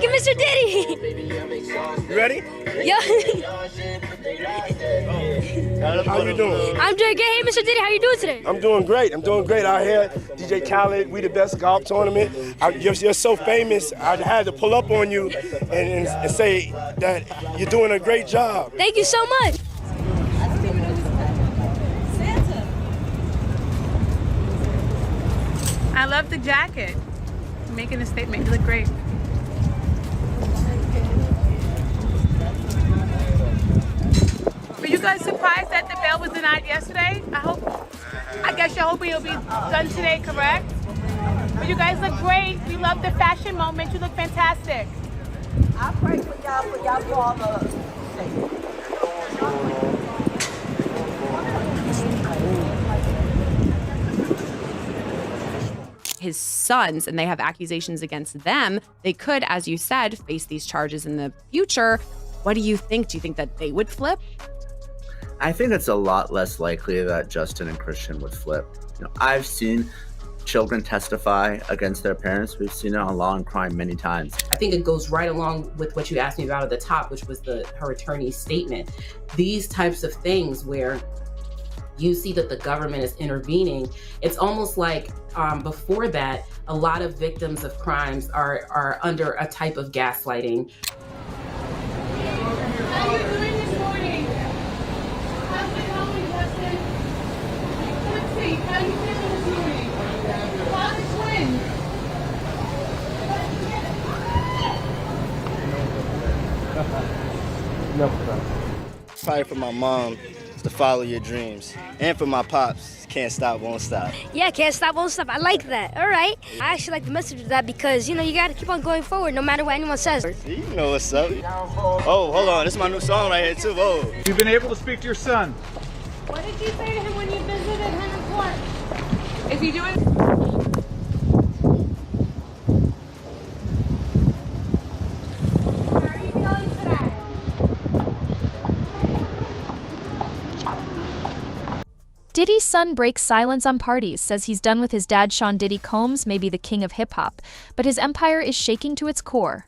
at Mr. Diddy. You ready? Yo. How you doing? I'm doing good. Hey, Mr. Diddy, how you doing today? I'm doing great. I'm doing great out here. DJ Khaled, we the best golf tournament. You're so famous. I had to pull up on you and say that you're doing a great job. Thank you so much. I love the jacket. Making a statement. You look great. Were you guys surprised that the bail was denied yesterday? I guess you're hoping it'll be done today, correct? But you guys look great. We love the fashion moment. You look fantastic. I pray for y'all father. His sons, and they have accusations against them, they could, as you said, face these charges in the future. What do you think? Do you think that they would flip? I think it's a lot less likely that Justin and Christian would flip. I've seen children testify against their parents. We've seen it on Law and Crime many times. I think it goes right along with what you asked me about at the top, which was her attorney's statement. These types of things where you see that the government is intervening, it's almost like before that, a lot of victims of crimes are under a type of gaslighting. How are you doing this morning? How's it going, Justin? Let's see. How are you feeling this morning? How's the twins? Probably for my mom to follow your dreams, and for my pops, can't stop, won't stop. Yeah, can't stop, won't stop. I like that. All right. I actually like the message of that because, you got to keep on going forward no matter what anyone says. You know what's up. Oh, hold on. This is my new song right here, too. Whoa. You've been able to speak to your son. What did you say to him when you visited him in court? Is he doing? How are you feeling today? Diddy's son breaks silence on parties, says he's done with his dad. Sean Diddy Combs may be the king of hip-hop, but his empire is shaking to its core.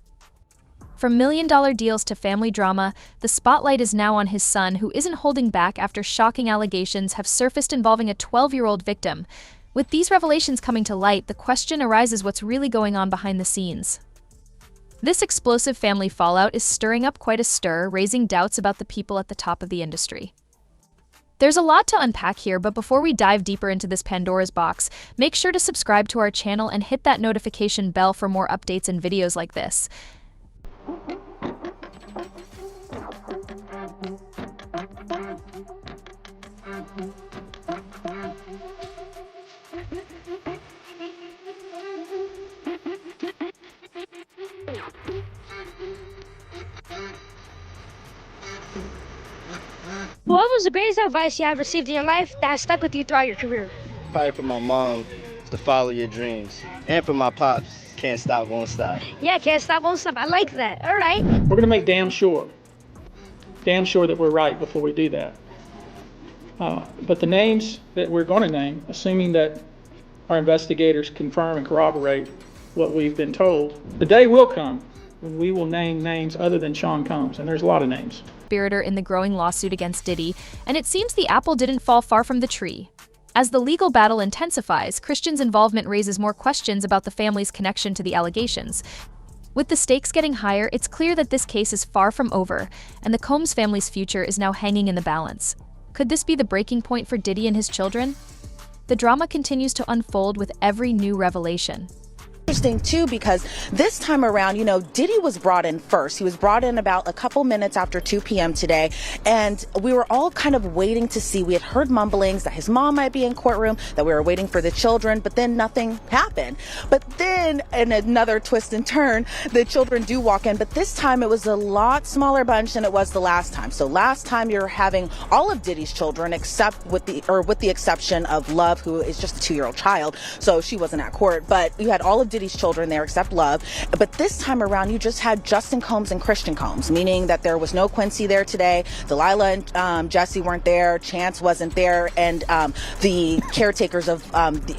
From million-dollar deals to family drama, the spotlight is now on his son, who isn't holding back after shocking allegations have surfaced involving a 12-year-old victim. With these revelations coming to light, the question arises what's really going on behind the scenes. This explosive family fallout is stirring up quite a stir, raising doubts about the people at the top of the industry. There's a lot to unpack here, but before we dive deeper into this Pandora's box, make sure to subscribe to our channel and hit that notification bell for more updates and videos like this. What was the greatest advice you have received in your life that has stuck with you throughout your career? Probably for my mom to follow your dreams, and for my pops, can't stop, won't stop. Yeah, can't stop, won't stop. I like that. All right. We're going to make damn sure that we're right before we do that. But the names that we're going to name, assuming that our investigators confirm and corroborate what we've been told, the day will come when we will name names other than Sean Combs, and there's a lot of names. Conspirator in the growing lawsuit against Diddy, and it seems the apple didn't fall far from the tree. As the legal battle intensifies, Christian's involvement raises more questions about the family's connection to the allegations. With the stakes getting higher, it's clear that this case is far from over, and the Combs family's future is now hanging in the balance. Could this be the breaking point for Diddy and his children? The drama continues to unfold with every new revelation. Interesting too, because this time around, Diddy was brought in first. He was brought in about a couple minutes after 2 p.m. today, and we were all kind of waiting to see. We had heard mumblings that his mom might be in courtroom, that we were waiting for the children, but then nothing happened. But then, in another twist and turn, the children do walk in, but this time it was a lot smaller bunch than it was the last time. So last time you're having all of Diddy's children, except with the exception of Love, who is just a 2-year-old child, so she wasn't at court. But you had all of Diddy's Diddy's children there except Love. But this time around, you just had Justin Combs and Christian Combs, meaning that there was no Quincy there today. Delilah and Jesse weren't there. Chance wasn't there. And the caretakers of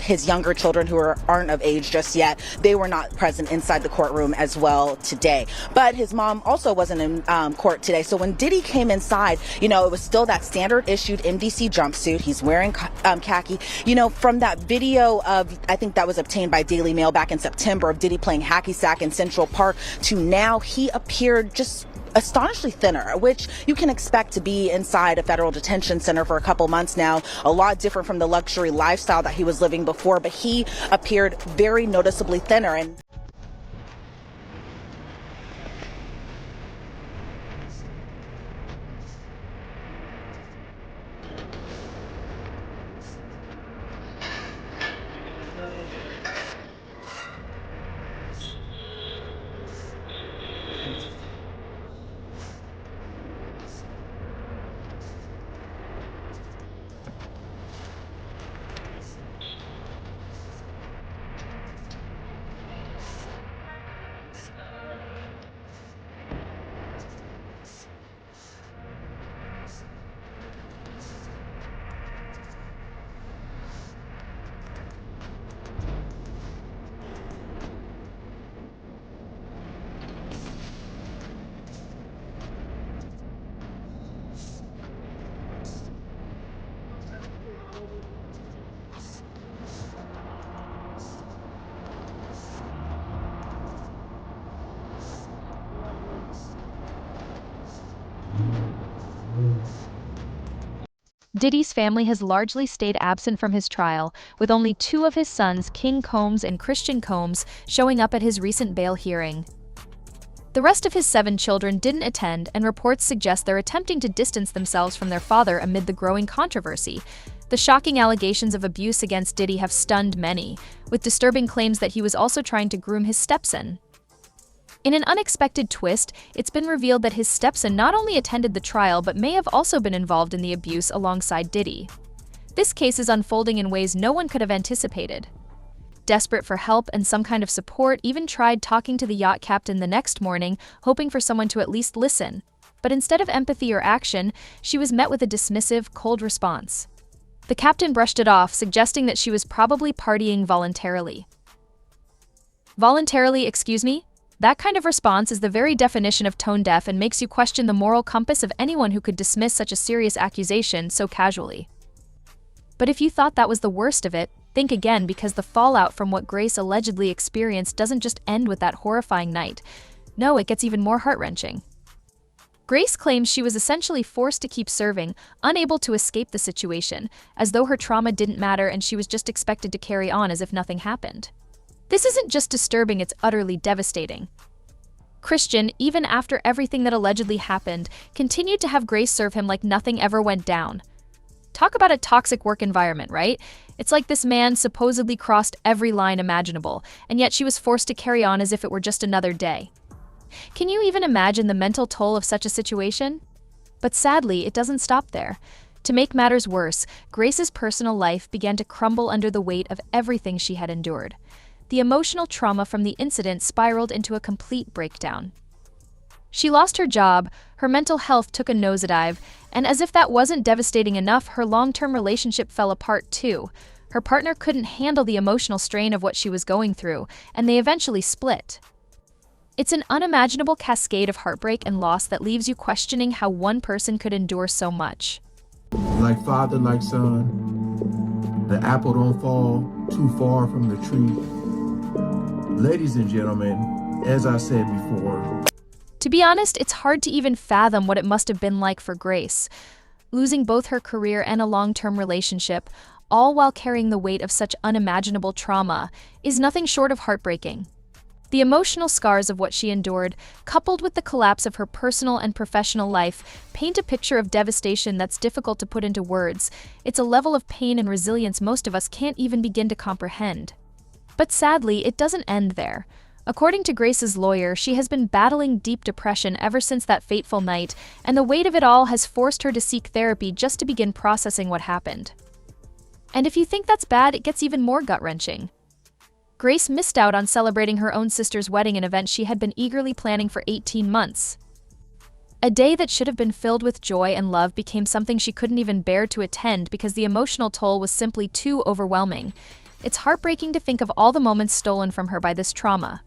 his younger children who aren't of age just yet, they were not present inside the courtroom as well today. But his mom also wasn't in court today. So when Diddy came inside, it was still that standard issued MDC jumpsuit. He's wearing khaki. From that video of, I think that was obtained by Daily Mail back in September, of Diddy playing hacky sack in Central Park, to now he appeared just astonishingly thinner, which you can expect to be inside a federal detention center for a couple months now. A lot different from the luxury lifestyle that he was living before, but he appeared very noticeably thinner. And Diddy's family has largely stayed absent from his trial, with only 2 of his sons, King Combs and Christian Combs, showing up at his recent bail hearing. The rest of his 7 children didn't attend, and reports suggest they're attempting to distance themselves from their father amid the growing controversy. The shocking allegations of abuse against Diddy have stunned many, with disturbing claims that he was also trying to groom his stepson. In an unexpected twist, it's been revealed that his stepson not only attended the trial but may have also been involved in the abuse alongside Diddy. This case is unfolding in ways no one could have anticipated. Desperate for help and some kind of support, even tried talking to the yacht captain the next morning, hoping for someone to at least listen. But instead of empathy or action, she was met with a dismissive, cold response. The captain brushed it off, suggesting that she was probably partying voluntarily. Voluntarily, excuse me? That kind of response is the very definition of tone-deaf and makes you question the moral compass of anyone who could dismiss such a serious accusation so casually. But if you thought that was the worst of it, think again, because the fallout from what Grace allegedly experienced doesn't just end with that horrifying night. No, it gets even more heart-wrenching. Grace claims she was essentially forced to keep serving, unable to escape the situation, as though her trauma didn't matter and she was just expected to carry on as if nothing happened. This isn't just disturbing, it's utterly devastating. Christian, even after everything that allegedly happened, continued to have Grace serve him like nothing ever went down. Talk about a toxic work environment, right? It's like this man supposedly crossed every line imaginable, and yet she was forced to carry on as if it were just another day. Can you even imagine the mental toll of such a situation? But sadly, it doesn't stop there. To make matters worse, Grace's personal life began to crumble under the weight of everything she had endured. The emotional trauma from the incident spiraled into a complete breakdown. She lost her job, her mental health took a nosedive, and as if that wasn't devastating enough, her long-term relationship fell apart too. Her partner couldn't handle the emotional strain of what she was going through, and they eventually split. It's an unimaginable cascade of heartbreak and loss that leaves you questioning how one person could endure so much. Like father, like son, the apple don't fall too far from the tree. Ladies and gentlemen, as I said before, to be honest, it's hard to even fathom what it must have been like for Grace. Losing both her career and a long-term relationship, all while carrying the weight of such unimaginable trauma, is nothing short of heartbreaking. The emotional scars of what she endured, coupled with the collapse of her personal and professional life, paint a picture of devastation that's difficult to put into words. It's a level of pain and resilience most of us can't even begin to comprehend. But sadly, it doesn't end there. According to Grace's lawyer, she has been battling deep depression ever since that fateful night, and the weight of it all has forced her to seek therapy just to begin processing what happened. And if you think that's bad, it gets even more gut-wrenching. Grace missed out on celebrating her own sister's wedding, an event she had been eagerly planning for 18 months. A day that should have been filled with joy and love became something she couldn't even bear to attend because the emotional toll was simply too overwhelming. It's heartbreaking to think of all the moments stolen from her by this trauma.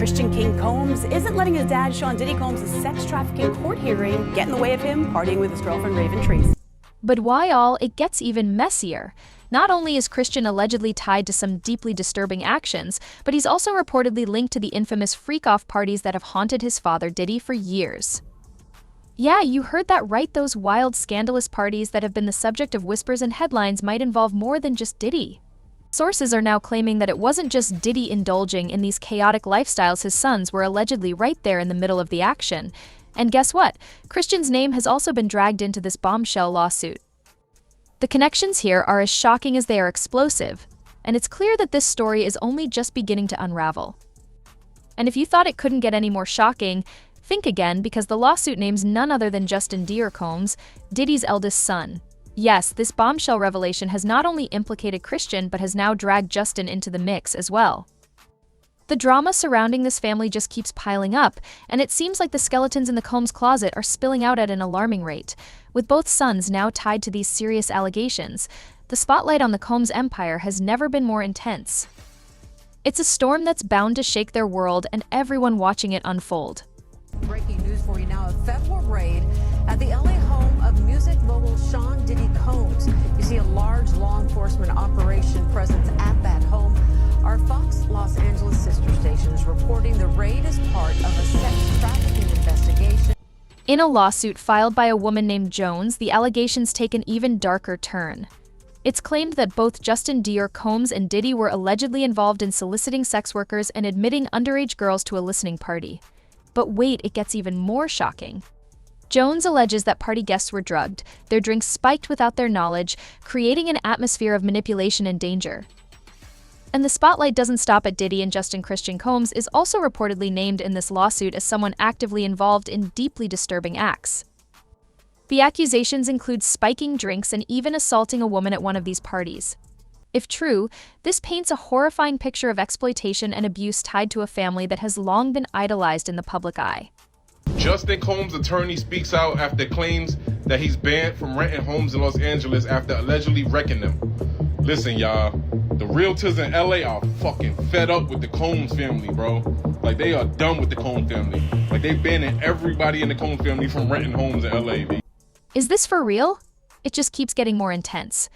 Christian King Combs isn't letting his dad, Sean Diddy Combs' sex trafficking court hearing get in the way of him partying with his girlfriend, Raven Treese. But why all? It gets even messier. Not only is Christian allegedly tied to some deeply disturbing actions, but he's also reportedly linked to the infamous freak-off parties that have haunted his father, Diddy, for years. Yeah, you heard that right. Those wild, scandalous parties that have been the subject of whispers and headlines might involve more than just Diddy. Sources are now claiming that it wasn't just Diddy indulging in these chaotic lifestyles. His sons were allegedly right there in the middle of the action. And guess what? Christian's name has also been dragged into this bombshell lawsuit. The connections here are as shocking as they are explosive, and it's clear that this story is only just beginning to unravel. And if you thought it couldn't get any more shocking, think again, because the lawsuit names none other than Justin Diddy Combs, Diddy's eldest son. Yes, this bombshell revelation has not only implicated Christian, but has now dragged Justin into the mix as well. The drama surrounding this family just keeps piling up, and it seems like the skeletons in the Combs closet are spilling out at an alarming rate. With both sons now tied to these serious allegations, the spotlight on the Combs empire has never been more intense. It's a storm that's bound to shake their world and everyone watching it unfold. Breaking news for you now, a federal raid at the LA home of music mogul Sean Diddy Combs. You see a large law enforcement operation presence at that home. Our Fox Los Angeles sister station is reporting the raid is part of a sex trafficking investigation. In a lawsuit filed by a woman named Jones, the allegations take an even darker turn. It's claimed that both Justin Diddy Combs and Diddy were allegedly involved in soliciting sex workers and admitting underage girls to a listening party. But wait, it gets even more shocking. Jones alleges that party guests were drugged, their drinks spiked without their knowledge, creating an atmosphere of manipulation and danger. And the spotlight doesn't stop at Diddy, and Justin. Christian Combs is also reportedly named in this lawsuit as someone actively involved in deeply disturbing acts. The accusations include spiking drinks and even assaulting a woman at one of these parties. If true, this paints a horrifying picture of exploitation and abuse tied to a family that has long been idolized in the public eye. Justin Combs' attorney speaks out after claims that he's banned from renting homes in Los Angeles after allegedly wrecking them. Listen, y'all, the realtors in LA are fucking fed up with the Combs family, bro. Like, they are done with the Combs family. Like, they're banning everybody in the Combs family from renting homes in LA. Is this for real? It just keeps getting more intense.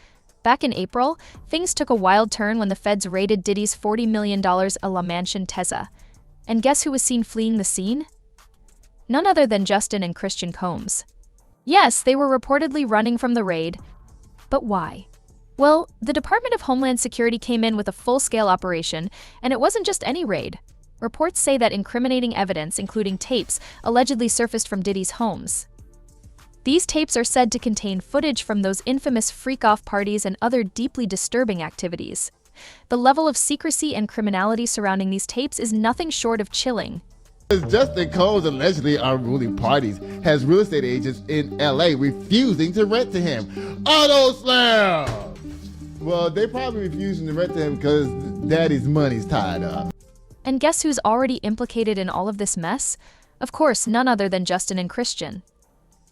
Back in April, things took a wild turn when the feds raided Diddy's $40 million La Mansion Teza. And guess who was seen fleeing the scene? None other than Justin and Christian Combs. Yes, they were reportedly running from the raid. But why? Well, the Department of Homeland Security came in with a full-scale operation, and it wasn't just any raid. Reports say that incriminating evidence, including tapes, allegedly surfaced from Diddy's homes. These tapes are said to contain footage from those infamous freak-off parties and other deeply disturbing activities. The level of secrecy and criminality surrounding these tapes is nothing short of chilling. Justin Combs allegedly unruly parties has real estate agents in LA refusing to rent to him. Auto slam! Well, they probably refusing to rent to him because daddy's money's tied up. And guess who's already implicated in all of this mess? Of course, none other than Justin and Christian.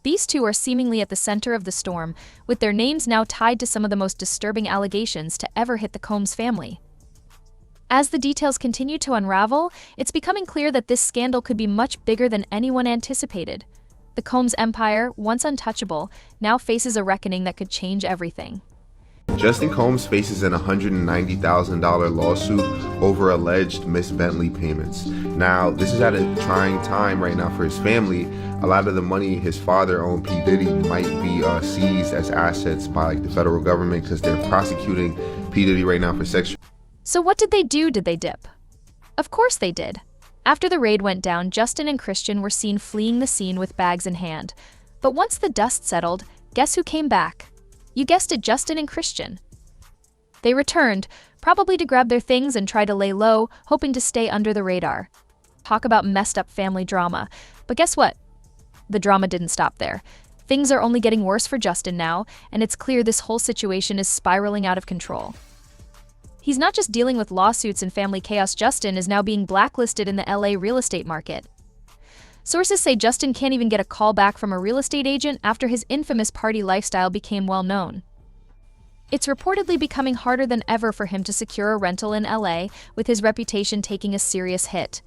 These two are seemingly at the center of the storm, with their names now tied to some of the most disturbing allegations to ever hit the Combs family. As the details continue to unravel, it's becoming clear that this scandal could be much bigger than anyone anticipated. The Combs empire, once untouchable, now faces a reckoning that could change everything. Justin Combs faces an $190,000 lawsuit over alleged Miss Bentley payments. Now, this is at a trying time right now for his family. A lot of the money his father owned, P. Diddy, might be seized as assets by the federal government because they're prosecuting P. Diddy right now for sexual. So what did they do? Did they dip? Of course they did. After the raid went down, Justin and Christian were seen fleeing the scene with bags in hand. But once the dust settled, guess who came back? You guessed it, Justin and Christian. They returned, probably to grab their things and try to lay low, hoping to stay under the radar. Talk about messed up family drama. But guess what? the drama didn't stop there. Things are only getting worse for Justin now, and it's clear this whole situation is spiraling out of control. He's not just dealing with lawsuits and family chaos. Justin is now being blacklisted in the LA real estate market. Sources say Justin can't even get a call back from a real estate agent after his infamous party lifestyle became well known. It's reportedly becoming harder than ever for him to secure a rental in LA, with his reputation taking a serious hit.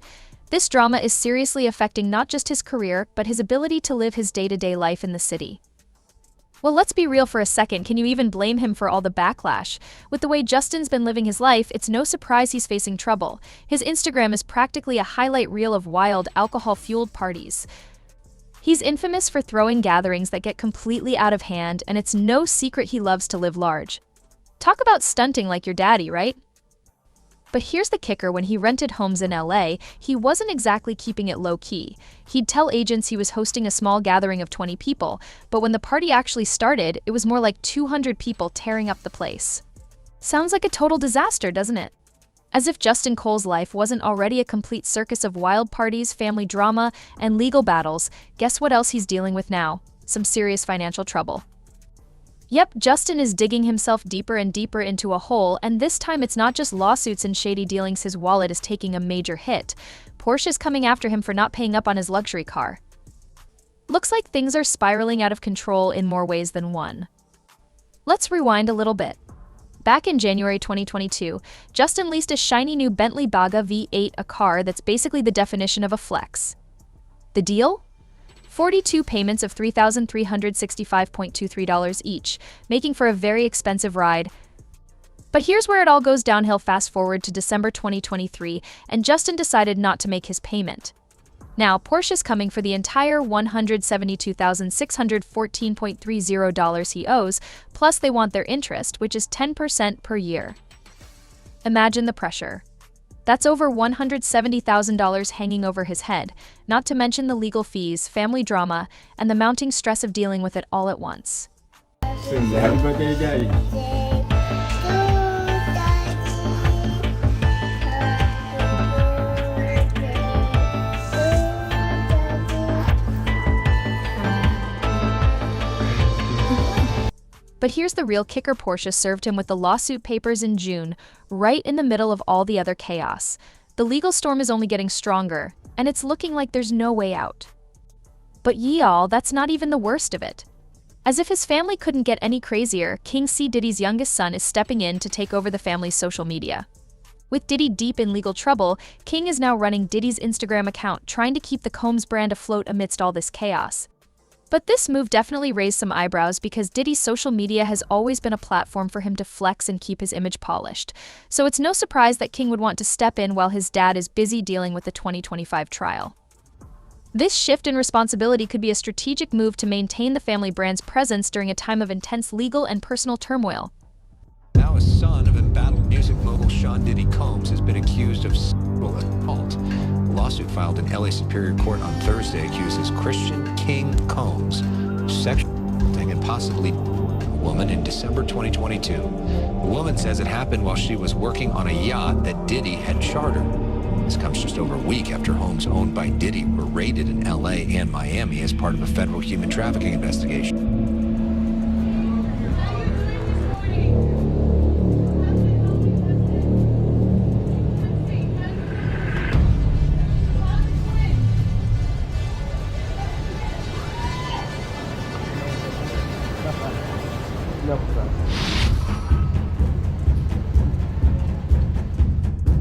This drama is seriously affecting not just his career, but his ability to live his day-to-day life in the city. Well, let's be real for a second. Can you even blame him for all the backlash? With the way Justin's been living his life, it's no surprise he's facing trouble. His Instagram is practically a highlight reel of wild, alcohol-fueled parties. He's infamous for throwing gatherings that get completely out of hand, and it's no secret he loves to live large. Talk about stunting like your daddy, right? But here's the kicker: when he rented homes in LA, he wasn't exactly keeping it low-key. He'd tell agents he was hosting a small gathering of 20 people, but when the party actually started, it was more like 200 people tearing up the place. Sounds like a total disaster, doesn't it? As if Justin Cole's life wasn't already a complete circus of wild parties, family drama, and legal battles, guess what else he's dealing with now? Some serious financial trouble. Yep, Justin is digging himself deeper and deeper into a hole, and this time it's not just lawsuits and shady dealings. His wallet is taking a major hit. Porsche is coming after him for not paying up on his luxury car. Looks like things are spiraling out of control in more ways than one. Let's rewind a little bit. Back in January 2022, Justin leased a shiny new Bentley Baga V8, a car that's basically the definition of a flex. The deal? 42 payments of $3,365.23 each, making for a very expensive ride. But here's where it all goes downhill. Fast forward to December 2023, and Justin decided not to make his payment. Now, Porsche's coming for the entire $172,614.30 he owes, plus they want their interest, which is 10% per year. Imagine the pressure. That's over $170,000 hanging over his head, not to mention the legal fees, family drama, and the mounting stress of dealing with it all at once. Happy birthday, Daddy. But here's the real kicker: Porsche served him with the lawsuit papers in June, right in the middle of all the other chaos. The legal storm is only getting stronger, and it's looking like there's no way out. But y'all, that's not even the worst of it. As if his family couldn't get any crazier, King C. Diddy's youngest son is stepping in to take over the family's social media. With Diddy deep in legal trouble, King is now running Diddy's Instagram account, trying to keep the Combs brand afloat amidst all this chaos. But this move definitely raised some eyebrows because Diddy's social media has always been a platform for him to flex and keep his image polished. So it's no surprise that King would want to step in while his dad is busy dealing with the 2025 trial. This shift in responsibility could be a strategic move to maintain the family brand's presence during a time of intense legal and personal turmoil. Now a son of embattled music mogul Sean Diddy Combs has been accused of sexual assault. A lawsuit filed in LA Superior Court on Thursday accuses Christian King Combs of sexual assaulting and possibly a woman in December 2022. The woman says it happened while she was working on a yacht that Diddy had chartered. This comes just over a week after homes owned by Diddy were raided in LA and Miami as part of a federal human trafficking investigation.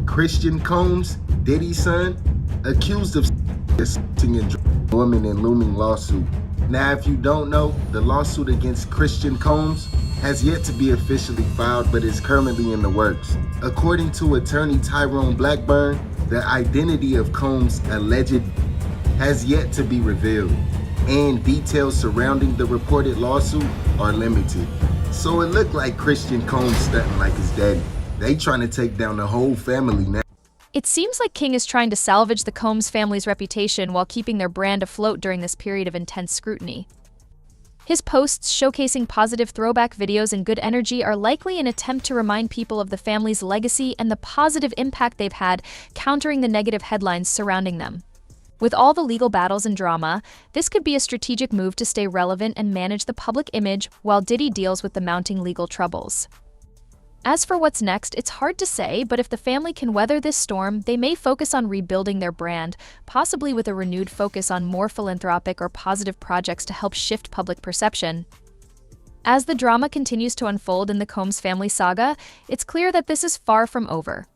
Christian Combs, Diddy's son, accused of assaulting a woman in looming lawsuit. Now, if you don't know, the lawsuit against Christian Combs has yet to be officially filed, but is currently in the works. According to attorney Tyrone Blackburn, the identity of Combs' alleged has yet to be revealed, and details surrounding the reported lawsuit are limited. So it looked like Christian Combs stunting like his daddy. They trying to take down the whole family now. It seems like King is trying to salvage the Combs family's reputation while keeping their brand afloat during this period of intense scrutiny. His posts showcasing positive throwback videos and good energy are likely an attempt to remind people of the family's legacy and the positive impact they've had, countering the negative headlines surrounding them. With all the legal battles and drama, this could be a strategic move to stay relevant and manage the public image while Diddy deals with the mounting legal troubles. As for what's next, it's hard to say, but if the family can weather this storm, they may focus on rebuilding their brand, possibly with a renewed focus on more philanthropic or positive projects to help shift public perception. As the drama continues to unfold in the Combs family saga, it's clear that this is far from over.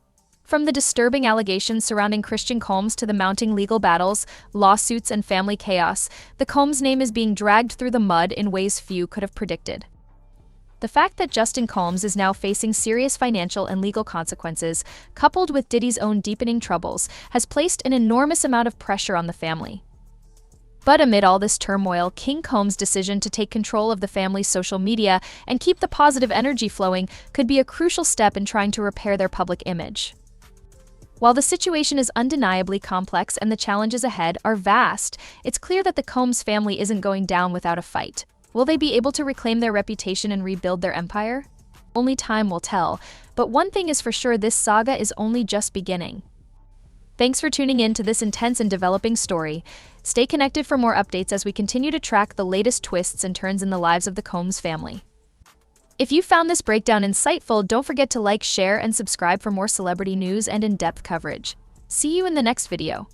From the disturbing allegations surrounding Christian Combs to the mounting legal battles, lawsuits, and family chaos, the Combs name is being dragged through the mud in ways few could have predicted. The fact that Justin Combs is now facing serious financial and legal consequences, coupled with Diddy's own deepening troubles, has placed an enormous amount of pressure on the family. But amid all this turmoil, King Combs' decision to take control of the family's social media and keep the positive energy flowing could be a crucial step in trying to repair their public image. While the situation is undeniably complex and the challenges ahead are vast, it's clear that the Combs family isn't going down without a fight. Will they be able to reclaim their reputation and rebuild their empire? Only time will tell, but one thing is for sure, this saga is only just beginning. Thanks for tuning in to this intense and developing story. Stay connected for more updates as we continue to track the latest twists and turns in the lives of the Combs family. If you found this breakdown insightful, don't forget to like, share, and subscribe for more celebrity news and in-depth coverage. See you in the next video.